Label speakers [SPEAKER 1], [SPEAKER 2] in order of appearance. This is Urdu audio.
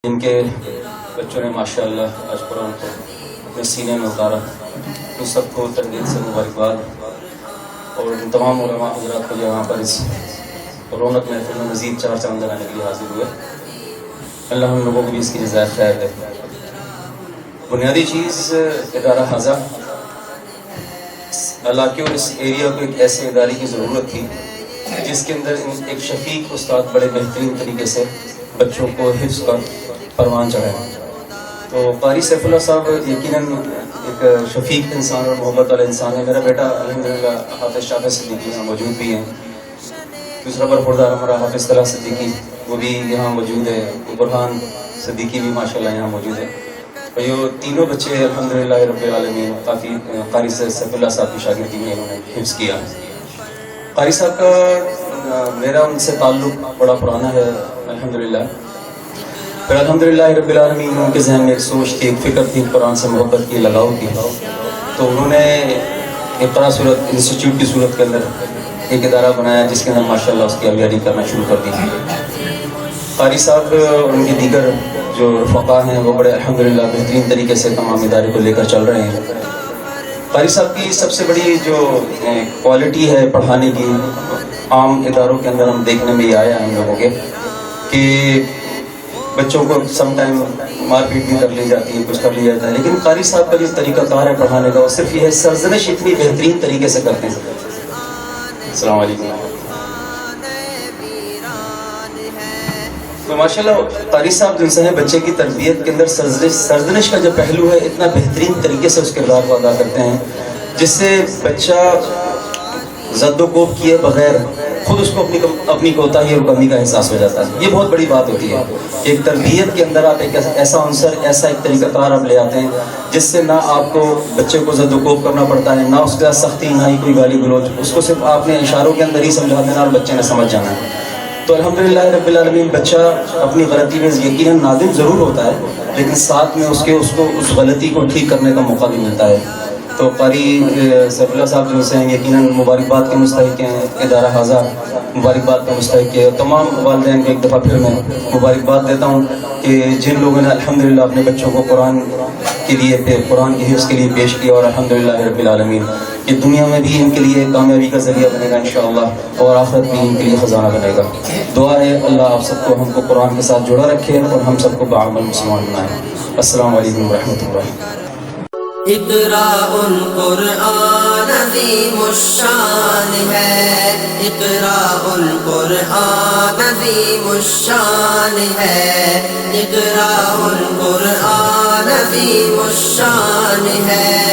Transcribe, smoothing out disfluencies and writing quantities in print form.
[SPEAKER 1] جن کے بچوں نے ماشاءاللہ آج قرآن کو اپنے سینے میں اتارا، ان سب کو تردید سے مبارکباد، اور ان تمام علماء حضرات کو یہاں پر اس رونق محفل میں مزید چار چاند لگانے کے لیے حاضر ہوئے۔ اللہ ہم لوگوں کو بھی اس کی جزائے خیر دے۔ بنیادی چیز ادارہ حاضہ علاقے اور اس ایریا کو ایک ایسے ادارے کی ضرورت تھی جس کے اندر ایک شفیق استاد بڑے بہترین طریقے سے بچوں کو حفظ کا پروان چڑھائے۔ تو قاری سیف اللہ صاحب یقیناً ایک شفیق انسان اور محبت والا انسان ہے۔ میرا بیٹا الحمدللہ حافظ شافع صدیقی یہاں موجود بھی ہیں، دوسرا برخوردار ہمارا حافظ طلحہ صدیقی وہ بھی یہاں موجود ہے، برہان صدیقی بھی ماشاءاللہ یہاں موجود ہے، اور یہ تینوں بچے الحمدللہ رب العالمین کافی قاری سیف اللہ صاحب کی شاگردی میں انہوں نے حفظ کیا۔ قاری صاحب کا میرا ان سے تعلق بڑا پرانا ہے الحمدللہ، پھر الحمدللہ رب العالمین ان کے ذہن میں ایک سوچ تھی، ایک فکر تھی قرآن سے محبت کی، لگاؤ کی، تو انہوں نے اقرا صورت انسٹیٹیوٹ کی صورت کے اندر ایک ادارہ بنایا جس کے اندر ماشاءاللہ اس کی اگیاری کرنا شروع کر دی۔ قاری صاحب اور ان کے دیگر جو رفقا ہیں وہ بڑے الحمدللہ بہترین طریقے سے تمام ادارے کو لے کر چل رہے ہیں۔ قاری صاحب کی سب سے بڑی جو کوالٹی ہے پڑھانے کی، عام اداروں کے اندر ہم دیکھنے میں یہ آیا ہے ہم لوگوں کے کہ بچوں کو سم ٹائم مار پیٹ بھی کر لی جاتی ہے، کچھ کر لیا جاتا ہے، لیکن قاری صاحب کا جو طریقہ کار ہے پڑھانے کا وہ صرف یہ ہے، سرزنش اتنی بہترین طریقے سے کرتے ہیں۔ السلام علیکم۔ تو ماشاءاللہ قاری صاحب جو ہے بچے کی تربیت کے اندر سرزنش کا جو پہلو ہے اتنا بہترین طریقے سے اس کردار کو ادا کرتے ہیں جس سے بچہ زد و کوب کیے بغیر خود اس کو اپنی کوتاہی اور کمی کا احساس ہو جاتا ہے۔ یہ بہت بڑی بات ہوتی ہے کہ ایک تربیت کے اندر آپ ایک ایسا عنصر، ایسا ایک طریقہ کار آپ لے آتے ہیں جس سے نہ آپ کو بچے کو زد و کوب کرنا پڑتا ہے، نہ اس کا سختی، نہ ہی کوئی گالی گلوچ، اس کو صرف آپ نے اشاروں کے اندر ہی سمجھا دینا اور بچے نے سمجھ جانا ہے۔ تو الحمدللہ رب العالمین بچہ اپنی غلطی میں یقیناً نادم ضرور ہوتا ہے، لیکن ساتھ میں اس کو اس غلطی کو ٹھیک کرنے کا موقع بھی ملتا ہے۔ تو قاری سیف اللہ صاحب جو سے یقیناً مبارکباد کے مستحق ہیں، ادارہ حاضہ مبارکباد کا مستحق ہے۔ تمام والدین کو ایک دفعہ پھر میں مبارکباد دیتا ہوں کہ جن لوگوں نے الحمدللہ اپنے بچوں کو قرآن کے لیے، قرآن کی حفظ کے لیے پیش کیا، اور الحمدللہ رب العالمین یہ دنیا میں بھی ان کے لیے کامیابی کا ذریعہ بنے گا انشاءاللہ، اور آخرت بھی ان کے لیے خزانہ بنے گا۔ دعا ہے اللہ آپ سب کو، ہم کو قرآن کے ساتھ جڑا رکھے اور ہم سب کو بعمل مسلمان بنائے۔ السلام علیکم ورحمۃ اللہ۔
[SPEAKER 2] اقرا القرآن عظیم الشان ہے، اقرا القرآن عظیم الشان ہے، اقرا القرآن عظیم الشان ہے۔